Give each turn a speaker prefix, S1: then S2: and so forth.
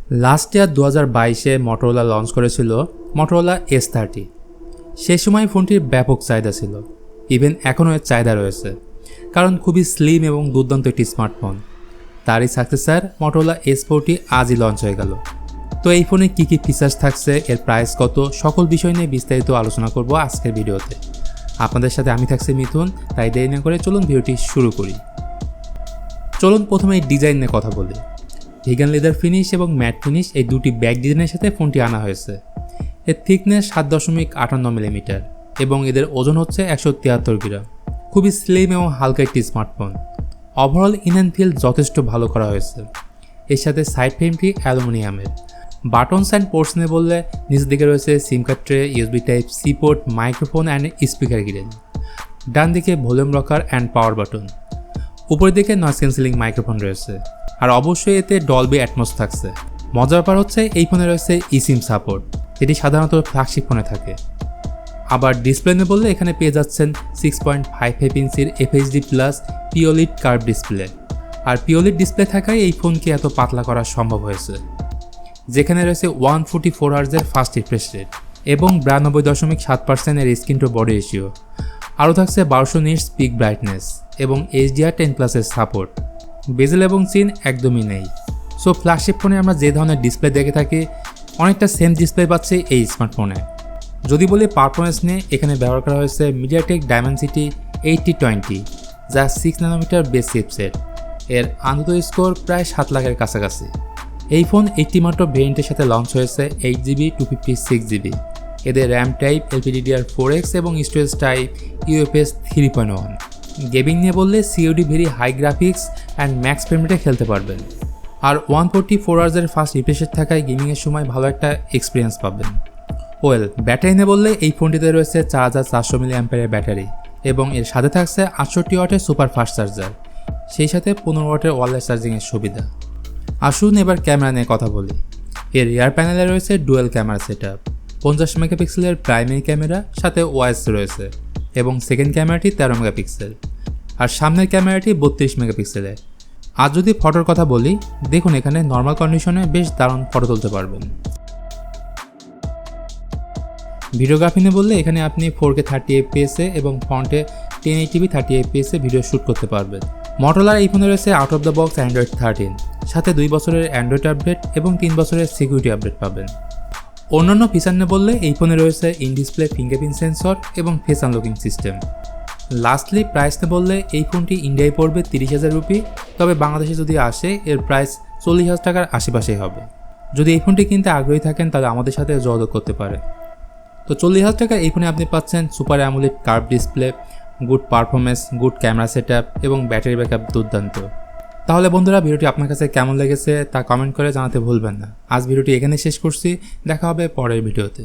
S1: Last year 2022-এ Motorola launch করেছিল Motorola Edge। সেই সময় ফোনটির ব্যাপক চাহিদা ছিল, ইভেন এখনও এর চাহিদা রয়েছে, কারণ খুবই স্লিম এবং দুর্দান্ত একটি স্মার্টফোন। তারই সাকসেসর Motorola Edge Proটি আজই লঞ্চ হয়ে গেল। তো এই ফোনে কী কী ফিচার্স থাকছে, এর প্রাইস কত, সকল বিষয় নিয়ে বিস্তারিত আলোচনা করব আজকের ভিডিওতে। আপনাদের সাথে আমি থাকছি মিথুন, তাই দেরি না করে চলুন ভিডিওটি শুরু করি। চলুন প্রথমে এই ডিজাইন নিয়ে কথা বলি। ভিগান লেদার ফিনিশ এবং ম্যাট ফিনিশ এই দুটি ব্যাক ডিজাইনের সাথে ফোনটি আনা হয়েছে। এর থিকনেস 7.58 মিলিমিটার এবং এদের ওজন হচ্ছে 173 গ্রাম। খুবই স্লিম এবং হালকা একটি smartphone. Overall in and feel যথেষ্ট ভালো করা হয়েছে। এর সাথে সাইড ফ্রেমটি অ্যালুমিনিয়ামের। বাটনস অ্যান্ড পোর্টস নিয়ে বললে নিচের দিকে রয়েছে SIM card tray, USB type C port, microphone and speaker grill. ডান দিকে volume rocker and power button. উপরের দিকে নয়েজ ক্যান্সেলিং মাইক্রোফোন রয়েছে, আর অবশ্যই এতে ডলবি অ্যাটমস থাকছে। মজার ব্যাপার হচ্ছে এই ফোনে রয়েছে ইসিম সাপোর্ট, যেটি সাধারণত ফ্ল্যাগশিপ ফোনে থাকে। আবার ডিসপ্লে নিয়ে বললে এখানে পেয়ে যাচ্ছেন 6.55 ইঞ্চির FHD+ পিওলিড কার্ভ ডিসপ্লে। আর পিওলিড ডিসপ্লে থাকায় এই ফোনকে এত পাতলা করা সম্ভব হয়েছে, যেখানে রয়েছে 144 হার্জের ফাস্ট রিফ্রেশ রেট এবং 92.7% এর স্ক্রিন টু বডি রেশিও। আরও থাকছে 1200 নিটস পিক ব্রাইটনেস এবং HDR10+ এর সাপোর্ট। বেজেল এবং চিন একদমই নেই। সো ফ্ল্যাগশিপ ফোনে আমরা যে ধরনের ডিসপ্লে দেখে থাকি, অনেকটা সেম ডিসপ্লে পাচ্ছি এই স্মার্টফোনে। যদি বলি পারফরমেন্স নিয়ে, এখানে ব্যবহার করা হয়েছে মিডিয়াটেক ডায়মেনসিটি 8020, যা 6 ন্যানোমিটার বেস চিপসেট। এর আন্তত স্কোর প্রায় 7 লাখের কাছাকাছি। এই ফোন 80 মাত্র ভেরিয়েন্টের সাথে লঞ্চ হয়েছে 8GB, 256GB। এদের র্যাম টাইপ LPDDR4X এবং স্টোরেজ টাইপ UFS 3.1। গেমিং নিয়ে বললে COD very high graphics and max frame রেটে খেলতে পারবেন। আর 144 হার্জের ফাস্ট রিফ্রেশ রেট থাকায় গেমিংয়ের সময় ভালো একটা এক্সপিরিয়েন্স পাবেন। ব্যাটারি নিয়ে বললে এই ফোনটিতে রয়েছে 4400 mAh ব্যাটারি এবং এর সাথে থাকছে 68 ওয়াটের সুপার ফাস্ট চার্জার, সেই সাথে 15 ওয়াটের ওয়্যারলেস চার্জিংয়ের সুবিধা। আসুন এবার ক্যামেরা নিয়ে কথা বলি। এর রিয়ার প্যানেলে রয়েছে ডুয়েল ক্যামেরা সেটআপ। 50 মেগাপিক্সেলের প্রাইমারি ক্যামেরা, সাথে ওয়াইস রয়েছে এবং সেকেন্ড ক্যামেরাটি 13 মেগাপিক্সেল। আর সামনের ক্যামেরাটি 32 মেগাপিক্সেলের। আর যদি ফটোর কথা বলি, দেখুন এখানে নর্মাল কন্ডিশনে বেশ দারুণ ফটো তুলতে পারবেন। ভিডিওগ্রাফি নিয়ে বললে এখানে আপনি 4K 30 fps এবং ফ্রন্টে 1080p 30 fps ভিডিও শ্যুট করতে পারবেন। Motorola এই ফোনে রয়েছে out of the box Android 13, সাথে 2 বছরের অ্যান্ড্রয়েড আপডেট এবং 3 বছরের সিকিউরিটি আপডেট পাবেন। অন্যান্য ফিচার নিয়ে বললে এই ফোনে রয়েছে ইন ডিসপ্লে ফিঙ্গারপ্রিন্ট সেন্সর এবং face unlocking system. Lastly price নিয়ে বললে এই ফোনটি ইন্ডিয়ায় পড়বে 30,000 রুপি, তবে বাংলাদেশে যদি আসে এর প্রাইস 40,000 টাকার আশেপাশেই হবে। যদি এই ফোনটি কিনতে আগ্রহী থাকেন তাহলে আমাদের সাথে যোগাযোগ করতে পারে। তো 40,000 টাকায় এই ফোনে আপনি পাচ্ছেন super AMOLED curve display, good performance, good camera setup এবং ব্যাটারি ব্যাকআপ দুর্দান্ত। তাহলে বন্ধুরা, ভিডিওটি আপনার কাছে কেমন লেগেছে তা কমেন্ট করে জানাতে ভুলবেন না। আজ ভিডিওটি এখানে শেষ করছি, দেখা হবে পরের ভিডিওতে।